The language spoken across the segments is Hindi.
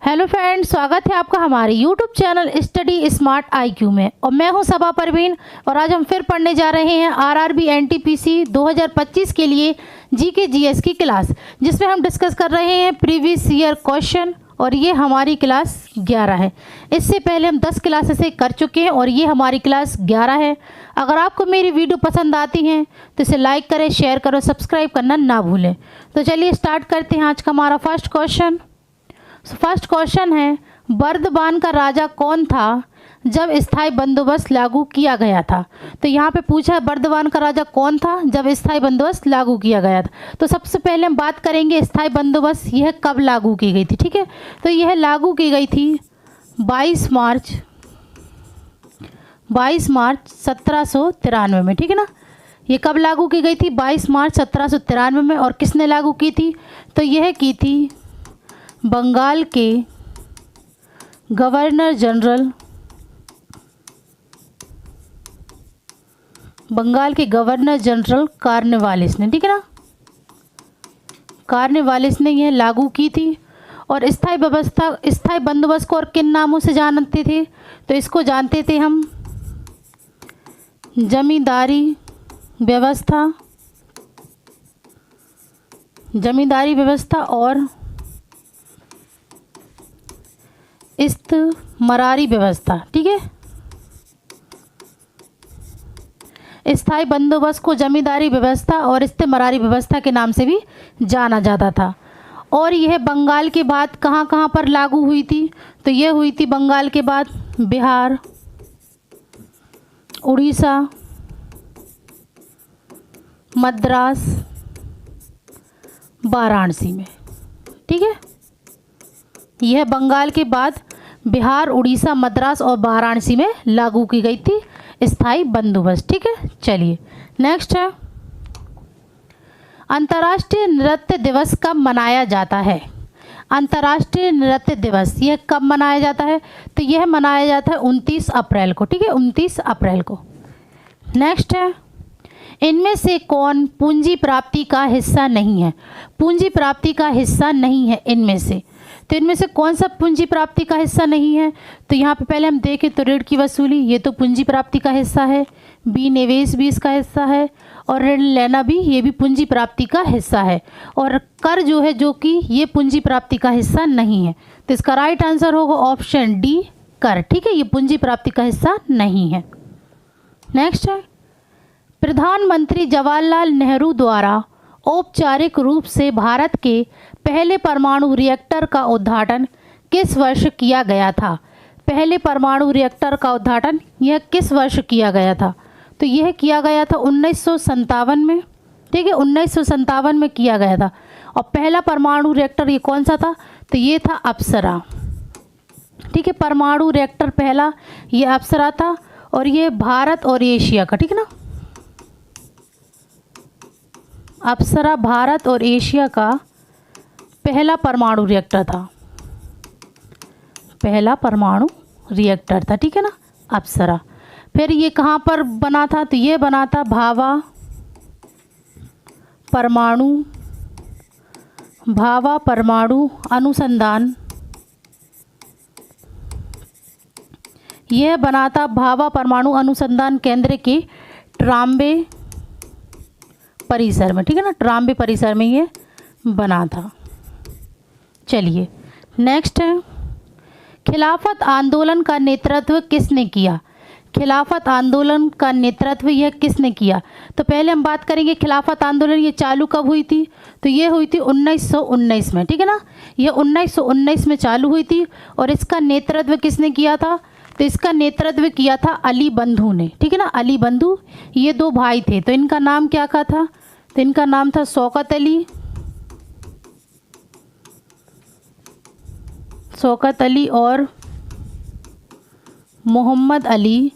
हेलो फ्रेंड्स, स्वागत है आपका हमारे YouTube channel study smart IQ में। और मैं हूं सबा परवीन और आज हम फिर पढ़ने जा रहे हैं आरआरबी एनटीपीसी 2025 के लिए जीके जीएस की क्लास, जिसमें हम डिस्कस कर रहे हैं प्रीवियस ईयर क्वेश्चन। और ये हमारी क्लास 11 है। इससे पहले हम 10 क्लासेस कर चुके हैं और ये हमारी क्लास 11 है। अगर आपको मेरी वीडियो पसंद आती हैं तो इसे लाइक करें, शेयर करो, सब्सक्राइब करना ना भूलें। तो चलिए स्टार्ट करते हैं आज का हमारा फर्स्ट क्वेश्चन। फर्स्ट क्वेश्चन है, बर्दबान का राजा कौन था जब स्थायी बंदोबस्त लागू किया गया था। तो यहाँ पे पूछा है बर्दबान का राजा कौन था जब स्थायी बंदोबस्त लागू किया गया था। तो सबसे पहले हम बात करेंगे स्थायी बंदोबस्त यह कब लागू की गई थी। ठीक है, तो यह लागू की गई थी 22 मार्च 1793 में। ठीक है ना, ये कब लागू की गई थी? 22 मार्च 1793 में। और किसने लागू की थी? तो यह की थी बंगाल के गवर्नर जनरल कार्नवालिस ने। ठीक है ना, कार्नवालिस ने यह लागू की थी। और स्थायी बंदोबस्त को और किन नामों से जानते थे? तो इसको जानते थे हम जमींदारी व्यवस्था और इस्तमरारी व्यवस्था। ठीक है, स्थायी बंदोबस्त को जमींदारी व्यवस्था और इस्तमरारी व्यवस्था के नाम से भी जाना जाता था। और यह बंगाल के बाद कहाँ कहाँ पर लागू हुई थी? तो यह हुई थी बंगाल के बाद बिहार, उड़ीसा, मद्रास, वाराणसी में। ठीक है, यह बंगाल के बाद बिहार, उड़ीसा, मद्रास और वाराणसी में लागू की गई थी स्थायी बंदोबस्त। ठीक है, चलिए नेक्स्ट है, अंतर्राष्ट्रीय नृत्य दिवस कब मनाया जाता है? अंतर्राष्ट्रीय नृत्य दिवस यह कब मनाया जाता है? तो यह मनाया जाता है 29 अप्रैल को। ठीक है, 29 अप्रैल को। नेक्स्ट है, इनमें से कौन पूंजी प्राप्ति का हिस्सा नहीं है? पूंजी प्राप्ति का हिस्सा नहीं है इनमें से। तो इनमें से कौन सा पूंजी प्राप्ति का हिस्सा नहीं है? तो यहाँ पे पहले हम देखें तो ऋण की वसूली, ये तो पूंजी प्राप्ति का हिस्सा है। बी, निवेश भी इसका हिस्सा है। और ऋण लेना भी, ये भी पूंजी प्राप्ति का हिस्सा है। और कर जो है, जो कि ये पूंजी प्राप्ति का हिस्सा नहीं है। तो इसका राइट आंसर होगा ऑप्शन डी, कर। ठीक है, ये पूंजी प्राप्ति का हिस्सा नहीं है। नेक्स्ट है, प्रधानमंत्री जवाहरलाल नेहरू द्वारा औपचारिक रूप से भारत के पहले परमाणु रिएक्टर का उद्घाटन किस वर्ष किया गया था? पहले परमाणु रिएक्टर का उद्घाटन यह किस वर्ष किया गया था? तो यह किया गया था 1957 में। ठीक है, 1957 में किया गया था। और पहला परमाणु रिएक्टर ये कौन सा था? तो ये था अप्सरा। ठीक है, परमाणु रिएक्टर पहला ये अप्सरा था। और ये भारत और एशिया का, ठीक है ना, अप्सरा भारत और एशिया का पहला परमाणु रिएक्टर था। पहला परमाणु रिएक्टर था। ठीक है ना, अप्सरा। फिर ये कहाँ पर बना था? तो ये बना था भाभा परमाणु अनुसंधान। यह बना था भाभा परमाणु अनुसंधान केंद्र के ट्राम्बे परिसर में। ठीक है ना, ट्राम्बे परिसर में ये बना था। चलिए नेक्स्ट है, खिलाफत आंदोलन का नेतृत्व किसने किया? खिलाफत आंदोलन का नेतृत्व यह किसने किया? तो पहले हम बात करेंगे खिलाफत आंदोलन ये चालू कब हुई थी? तो ये हुई थी 1919 में। ठीक है ना, ये 1919 में चालू हुई थी। और इसका नेतृत्व किसने किया था? तो इसका नेतृत्व किया था अली बंधु ने। ठीक है ना, अली बंधु। ये दो भाई थे, तो इनका नाम क्या था? तो इनका नाम था शौकत अली और मोहम्मद अली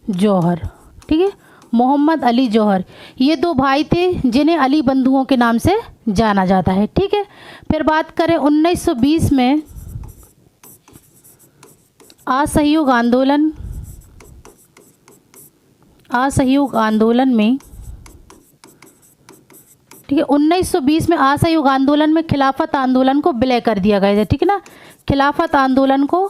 जौहर। ठीक है, मोहम्मद अली जौहर, ये दो भाई थे जिन्हें अली बंधुओं के नाम से जाना जाता है। ठीक है, फिर बात करें 1920 में असहयोग आंदोलन में ठीक है। 1920 में असहयोग आंदोलन में खिलाफत आंदोलन को विलय कर दिया गया था, ठीक है ना, खिलाफत आंदोलन को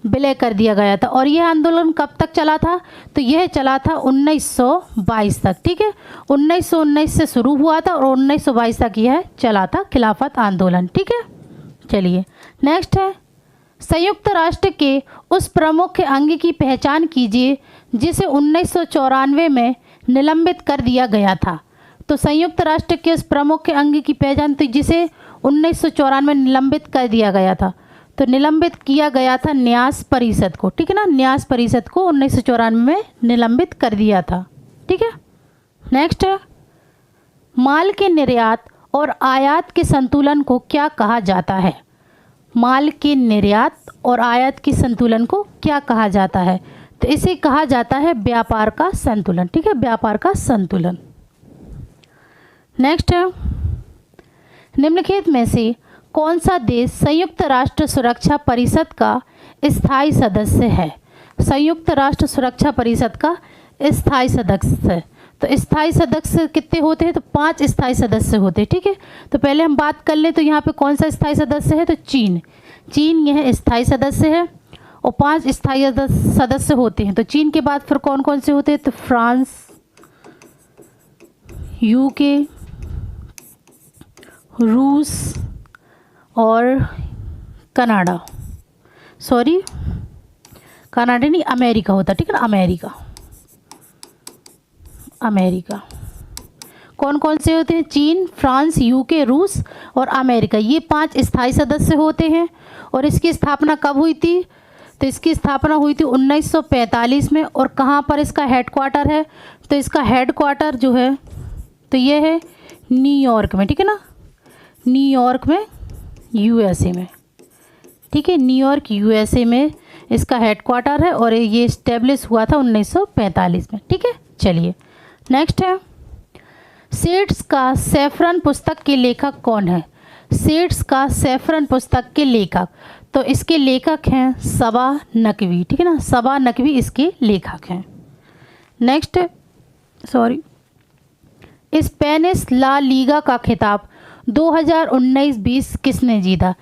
विलय कर दिया गया था। और यह आंदोलन कब तक चला था, तो यह चला था 1922 तक, ठीक है। 1919 से शुरू हुआ था और 1922 तक यह चला था खिलाफत आंदोलन, ठीक है। चलिए नेक्स्ट है, संयुक्त राष्ट्र के उस प्रमुख अंग की पहचान कीजिए जिसे 1994 में निलंबित कर दिया गया था। तो संयुक्त राष्ट्र के उस प्रमुख अंग की पहचान, तो जिसे 1994 में निलंबित कर दिया गया था, तो निलंबित किया गया था न्यास परिषद को, ठीक है ना, न्यास परिषद को 1994 में निलंबित कर दिया था, ठीक है। नेक्स्ट है, माल के निर्यात और आयात के संतुलन को क्या कहा जाता है। माल के निर्यात और आयात के संतुलन को क्या कहा जाता है, तो इसे कहा जाता है व्यापार का संतुलन, ठीक है, व्यापार का संतुलन। नेक्स्ट है, निम्नलिखित में से कौन सा देश संयुक्त राष्ट्र सुरक्षा परिषद का स्थायी सदस्य है। संयुक्त राष्ट्र सुरक्षा परिषद का स्थायी सदस्य, तो स्थायी सदस्य कितने होते हैं, तो 5 स्थायी सदस्य होते हैं, ठीक है। तो पहले हम बात कर ले, तो यहाँ पे कौन सा स्थायी सदस्य है, तो चीन यह स्थायी सदस्य है और 5 स्थायी सदस्य होते हैं। तो चीन के बाद फिर कौन कौन से होते हैं, तो फ्रांस, यूके, रूस और कनाडा, सॉरी कनाडा नहीं, अमेरिका होता, ठीक है ना, अमेरिका। कौन कौन से होते हैं, चीन, फ्रांस, यूके, रूस और अमेरिका, ये 5 स्थायी सदस्य होते हैं। और इसकी स्थापना कब हुई थी, तो इसकी स्थापना हुई थी 1945 में। और कहाँ पर इसका हेडक्वार्टर है, तो इसका हेडक्वार्टर जो है, तो ये है न्यूयॉर्क में, ठीक है ना, न्यूयॉर्क में, यूएसए में, ठीक है, न्यूयॉर्क यूएसए में इसका हेडक्वार्टर है और ये इस्टेब्लिश हुआ था 1945 में, ठीक है। चलिए नेक्स्ट है, सेड्स का सैफरन पुस्तक के लेखक कौन है। सेड्स का सैफरन पुस्तक के लेखक, तो इसके लेखक हैं सबा नकवी, ठीक है ना, सबा नकवी इसके लेखक हैं। Next, sorry, Spanish La Liga का खिताब 2019-20 किसने जीता।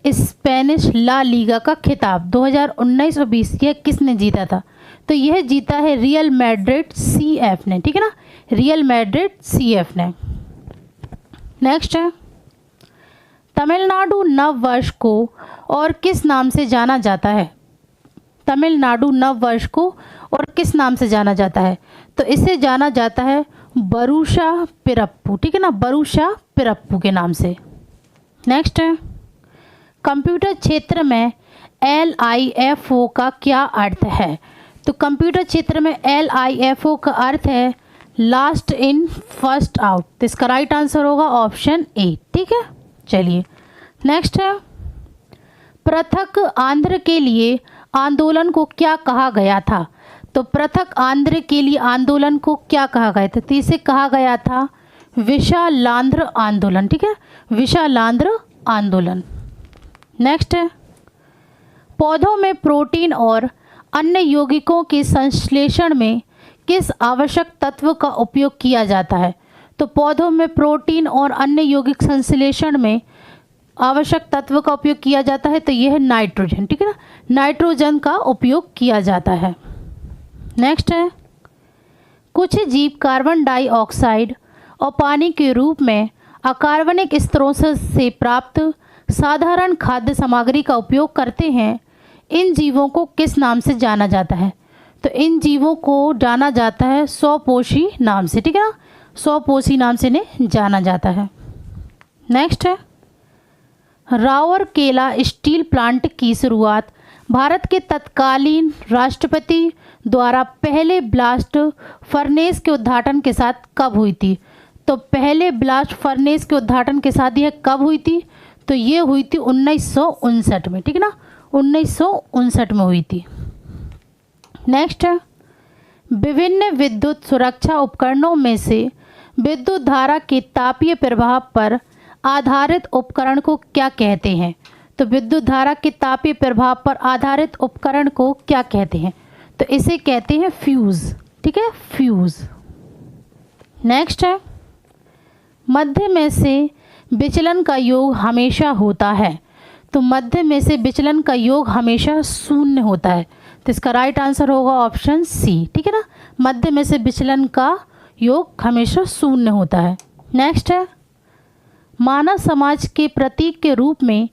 स्पेनिश ला लीगा का खिताब 2019 और 20 यह किसने जीता था, तो यह जीता है रियल मैड्रिड CF ने, ठीक है ना, रियल मैड्रिड CF ने। नेक्स्ट है, तमिलनाडु नव वर्ष को और किस नाम से जाना जाता है। तमिलनाडु नव वर्ष को और किस नाम से जाना जाता है, तो इसे जाना जाता है बरूशा पिरप्पू, ठीक है ना, बरूशा पिरप्पू के नाम से। नेक्स्ट है, कंप्यूटर क्षेत्र में LIFO का क्या अर्थ है, तो कंप्यूटर क्षेत्र में LIFO का अर्थ है लास्ट इन फर्स्ट आउट, तो इसका राइट आंसर होगा ऑप्शन ए, ठीक है। चलिए नेक्स्ट है, पृथक आंध्र के लिए आंदोलन को क्या कहा गया था, तो पृथक आंध्र के लिए आंदोलन को क्या कहा गया था, तो इसे कहा गया था विशालांध्र आंदोलन, ठीक है, विशालांध्र आंदोलन। नेक्स्ट है, पौधों में प्रोटीन और अन्य यौगिकों के संश्लेषण में किस आवश्यक तत्व का उपयोग किया जाता है, तो पौधों में प्रोटीन और अन्य यौगिक संश्लेषण में आवश्यक तत्व का उपयोग किया जाता है, तो यह है नाइट्रोजन, ठीक है ना, नाइट्रोजन का उपयोग किया जाता है। नेक्स्ट है, कुछ जीव कार्बन डाइऑक्साइड और पानी के रूप में अकार्बनिक स्रोतों से प्राप्त साधारण खाद्य सामग्री का उपयोग करते हैं। इन जीवों को किस नाम से जाना जाता है, तो इन जीवों को जाना जाता है स्वपोषी नाम से, ठीक है ना, स्वपोषी नाम से इन्हें जाना जाता है। नेक्स्ट है, राउरकेला स्टील प्लांट की शुरुआत भारत के तत्कालीन राष्ट्रपति द्वारा पहले ब्लास्ट फर्नेस के उद्घाटन के साथ कब हुई थी, तो पहले ब्लास्ट फर्नेस के उद्घाटन के साथ यह कब हुई थी, तो ये हुई थी 1959 में, ठीक है ना, 1959 में हुई थी। नेक्स्ट है, विभिन्न विद्युत सुरक्षा उपकरणों में से विद्युत धारा के तापीय प्रभाव पर आधारित उपकरण को क्या कहते हैं, तो विद्युत धारा के तापीय प्रभाव पर आधारित उपकरण को क्या कहते हैं, तो इसे कहते हैं फ्यूज, ठीक है, फ्यूज। नेक्स्ट है, मध्य में से विचलन का योग हमेशा होता है, तो मध्य में से विचलन का योग हमेशा शून्य होता है, तो इसका राइट आंसर होगा ऑप्शन सी। ठीक है ना, मध्य में से विचलन का योग हमेशा शून्य होता है। नेक्स्ट है, मानव समाज के प्रतीक के रूप में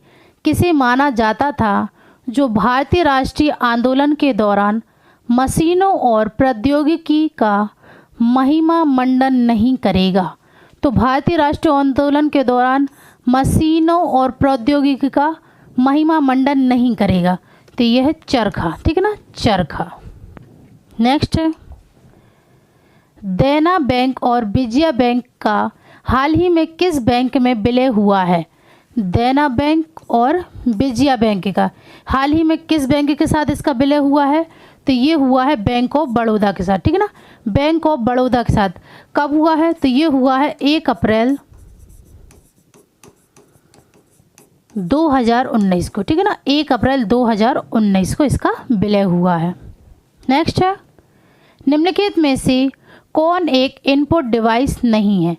किसे माना जाता था जो भारतीय राष्ट्रीय आंदोलन के दौरान मशीनों और प्रौद्योगिकी का महिमा मंडन नहीं करेगा? तो भारतीय राष्ट्रीय आंदोलन के दौरान मशीनों और प्रौद्योगिकी का महिमा मंडन नहीं करेगा, तो यह है चरखा। ठीक है ना, चरखा। नेक्स्ट है, देना बैंक और विजया बैंक का हाल ही में किस बैंक में विलय हुआ है? देना बैंक और विजया बैंक का हाल ही में किस बैंक के साथ इसका विलय हुआ है? तो ये हुआ है बैंक ऑफ बड़ौदा के साथ। ठीक है ना, बैंक ऑफ बड़ौदा के साथ। कब हुआ है? तो ये हुआ है 1 अप्रैल 2019 को। ठीक है ना, 1 अप्रैल 2019 को इसका विलय हुआ है। नेक्स्ट है, निम्नलिखित में से कौन एक इनपुट डिवाइस नहीं है?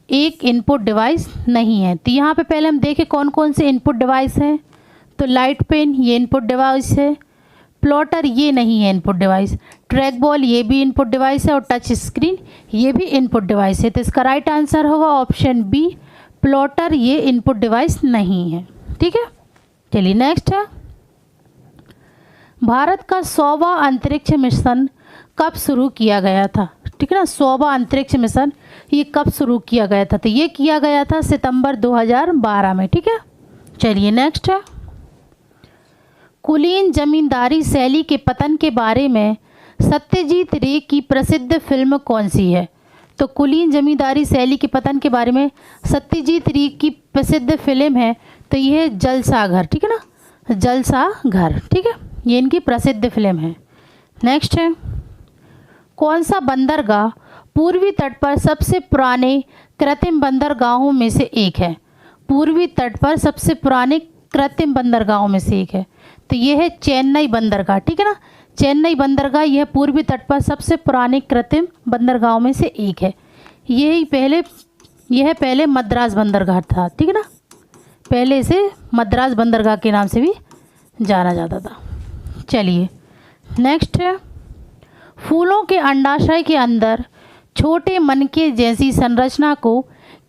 एक इनपुट डिवाइस नहीं है, तो यहाँ पे पहले हम देखें कौन कौन से इनपुट डिवाइस हैं। तो लाइट पेन ये इनपुट डिवाइस है, प्लॉटर ये नहीं है इनपुट डिवाइस, ट्रैक बॉल ये भी इनपुट डिवाइस है, और टच स्क्रीन ये भी इनपुट डिवाइस है, तो इसका राइट आंसर होगा ऑप्शन बी, प्लॉटर ये इनपुट डिवाइस नहीं है। ठीक है, चलिए नेक्स्ट है, भारत का 100वां अंतरिक्ष मिशन कब शुरू किया गया था? ठीक है ना, 100वां अंतरिक्ष मिशन ये कब शुरू किया गया था? तो ये किया गया था सितंबर 2012 में। ठीक है, चलिए नेक्स्ट है, कुलीन जमींदारी शैली के पतन के बारे में सत्यजीत रे की प्रसिद्ध फिल्म कौन सी है? तो कुलीन जमींदारी शैली के पतन के बारे में सत्यजीत रे की प्रसिद्ध फिल्म है, तो ये है जलसाघर। ठीक है ना, जलसाघर। ठीक है, ये इनकी प्रसिद्ध फिल्म है। नेक्स्ट है, कौन सा बंदरगाह पूर्वी तट पर सबसे पुराने कृत्रिम बंदरगाहों में से एक है? पूर्वी तट पर सबसे पुराने कृत्रिम बंदरगाहों में से एक है, तो ये है चेन्नई बंदरगाह। ठीक है ना, चेन्नई बंदरगाह यह पूर्वी तट पर सबसे पुराने कृत्रिम बंदरगाहों में से एक है। यह पहले मद्रास बंदरगाह था। ठीक है ना, पहले इसे मद्रास बंदरगाह के नाम से भी जाना जाता था। चलिए नेक्स्ट है, फूलों के अंडाशय के अंदर छोटे मनके जैसी संरचना को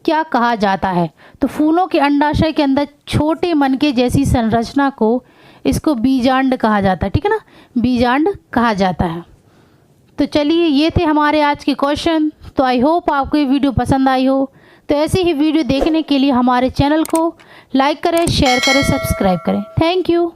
क्या कहा जाता है? तो फूलों के अंडाशय के अंदर छोटे मनके जैसी संरचना को इसको बीजांड कहा जाता है। ठीक है ना, बीजांड कहा जाता है। तो चलिए ये थे हमारे आज के क्वेश्चन। तो आई होप आपको ये वीडियो पसंद आई हो। तो ऐसी ही वीडियो देखने के लिए हमारे चैनल को लाइक करें, शेयर करें, सब्सक्राइब करें। Thank you.